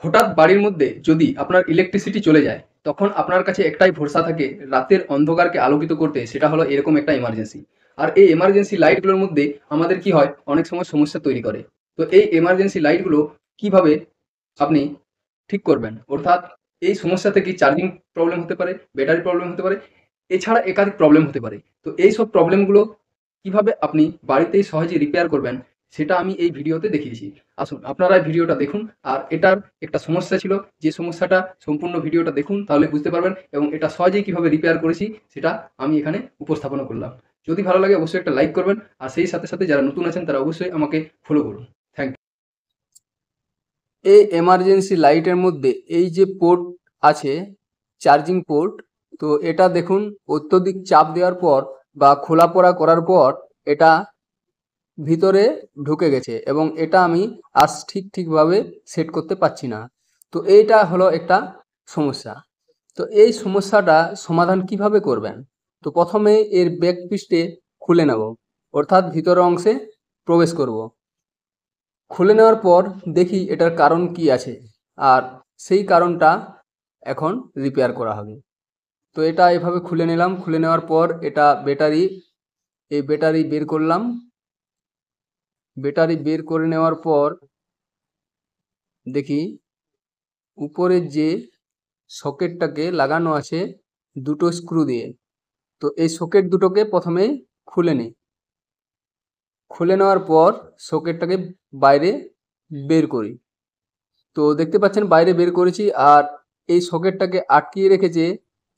হঠাৎ বাড়ির মধ্যে যদি আপনার ইলেকট্রিসিটি চলে যায়, তখন আপনার কাছে একটাই ভরসা থাকে রাতের অন্ধকারকে আলোকিত করতে, সেটা হলো এরকম একটা এমার্জেন্সি। আর এই এমার্জেন্সি লাইটগুলোর মধ্যে আমাদের কি হয়, অনেক সময় সমস্যা তৈরি করে। তো এই এমার্জেন্সি লাইটগুলো কিভাবে আপনি ঠিক করবেন, অর্থাৎ এই সমস্যা থেকে চার্জিং প্রবলেম হতে পারে, ব্যাটারি প্রবলেম হতে পারে, এছাড়া একাধিক প্রবলেম হতে পারে। তো এই সব প্রবলেমগুলো কিভাবে আপনি বাড়িতেই সহজে রিপেয়ার করবেন, সেটা আমি এই ভিডিওতে দেখিয়েছি। আসুন আপনারা এই ভিডিওটা দেখুন। আর এটার একটা সমস্যা ছিল, যে সমস্যাটা সম্পূর্ণ ভিডিওটা দেখুন, তাহলে বুঝতে পারবেন, এবং এটা সহজেই কিভাবে রিপেয়ার করেছি সেটা আমি এখানে উপস্থাপনা করলাম। যদি ভালো লাগে অবশ্যই একটা লাইক করবেন, আর সেই সাথে সাথে যারা নতুন আছেন তারা অবশ্যই আমাকে ফলো করুন। Thank you. এই এমার্জেন্সি লাইটের মধ্যে এই যে পোর্ট আছে, চার্জিং পোর্ট, তো এটা দেখুন অত্যধিক চাপ দেওয়ার পর বা খোলা পড়া করার পর এটা ভিতরে ঢুকে গেছে, এবং এটা আমি আর ঠিকভাবে সেট করতে পারছি না। তো এইটা হলো একটা সমস্যা। তো এই সমস্যাটা সমাধান কিভাবে করবেন? তো প্রথমে এর ব্যাক পিসটে খুলে নেব, অর্থাৎ ভিতরের অংশে প্রবেশ করব। খুলে নেওয়ার পর দেখি এটার কারণ কি আছে, আর সেই কারণটা এখন রিপেয়ার করা হবে। তো এটা এভাবে খুলে নিলাম। খুলে নেওয়ার পর এটা ব্যাটারি, এই ব্যাটারি বের করলাম। ব্যাটারি বের করে নেওয়ার পর দেখি উপরের যে সকেটটাকে লাগানো আছে দুটো স্ক্রু দিয়ে, তো এই সকেট দুটোকে প্রথমে খুলে নিই। খুলে নেওয়ার পর সকেটটাকে বাইরে বের করি। তো দেখতে পাচ্ছেন বাইরে বের করেছি, আর এই সকেটটাকে আটকিয়ে রেখেছে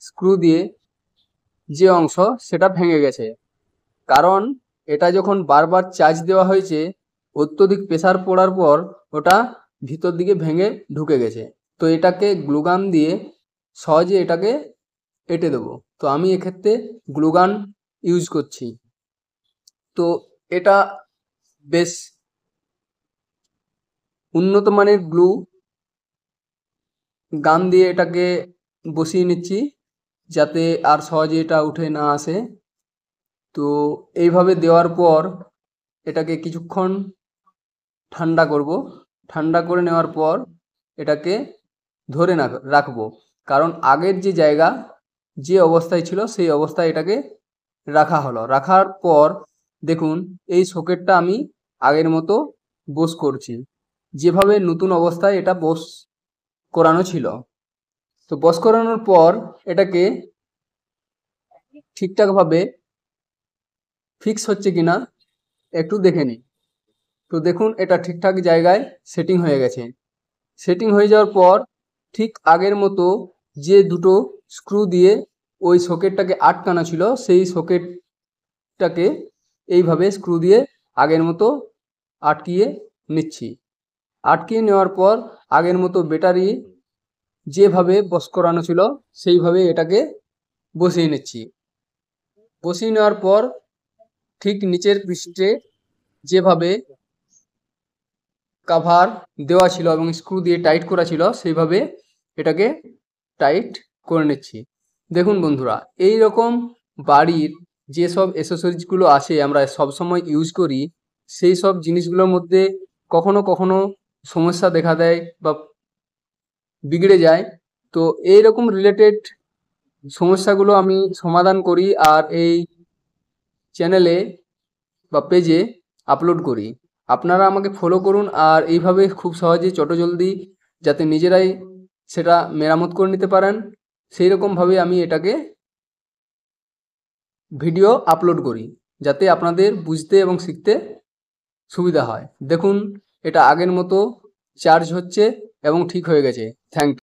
স্ক্রু দিয়ে যে অংশ, সেটা ভেঙে গেছে। কারণ এটা যখন বারবার চার্জ দেওয়া হয়েছে, অত্যধিক প্রেসার পড়ার পর ওটা ভিতর দিকে ভেঙে ঢুকে গেছে। তো এটাকে গ্লুগান দিয়ে সহজে এটাকে এঁটে দেবো। তো আমি এক্ষেত্রে গ্লুগান ইউজ করছি। তো এটা বেশ উন্নত মানের গ্লু গান দিয়ে এটাকে বসিয়ে নিচ্ছি, যাতে আর সহজে এটা উঠে না আসে। তো এইভাবে দেওয়ার পর এটাকে কিছুক্ষণ ঠান্ডা করব। ঠান্ডা করে নেওয়ার পর এটাকে ধরে রাখবো, কারণ আগের যে জায়গা যে অবস্থায় ছিল সেই অবস্থায় এটাকে রাখা হলো। রাখার পর দেখুন এই সকেটটা আমি আগের মতো বস করছি, যেভাবে নতুন অবস্থায় এটা বস করানো ছিল। তো বস করানোর পর এটাকে ঠিকঠাকভাবে ফিক্স হচ্ছে কিনা একটু দেখে নিই। তো দেখুন এটা ঠিকঠাক জায়গায় সেটিং হয়ে গেছে। সেটিং হয়ে যাওয়ার পর ঠিক আগের মতো যে দুটো স্ক্রু দিয়ে ওই সকেটটাকে আটকানো ছিল, সেই সকেটটাকে এইভাবে স্ক্রু দিয়ে আগের মতো আটকিয়ে নিচ্ছি। আটকিয়ে নেওয়ার পর আগের মতো ব্যাটারি যেভাবে বস করানো ছিল সেইভাবে এটাকে বসিয়ে নিচ্ছি। বসিয়ে নেওয়ার পর ঠিক নিচের পৃষ্ঠে যেভাবে কাভার দেওয়া ছিল এবং স্ক্রু দিয়ে টাইট করা ছিল, সেইভাবে এটাকে টাইট করে নিচ্ছি। দেখুন বন্ধুরা, এই রকম বাড়ির যেসব অ্যাসেসরিজগুলো আছে আমরা সবসময় ইউজ করি, সেই সব জিনিসগুলোর মধ্যে কখনো কখনো সমস্যা দেখা দেয় বা বিগড়ে যায়। তো এই রকম রিলেটেড সমস্যাগুলো আমি সমাধান করি আর এই চ্যানেলে বা পেজে আপলোড করি। আপনারা আমাকে ফলো করুন, আর এইভাবে খুব সহজেই চটজলদি যাতে নিজেরাই সেটা মেরামত করে নিতে পারেন, সেই রকমভাবে আমি এটাকে ভিডিও আপলোড করি, যাতে আপনাদের বুঝতে এবং শিখতে সুবিধা হয়। দেখুন এটা আগের মতো চার্জ হচ্ছে এবং ঠিক হয়ে গেছে। Thank you.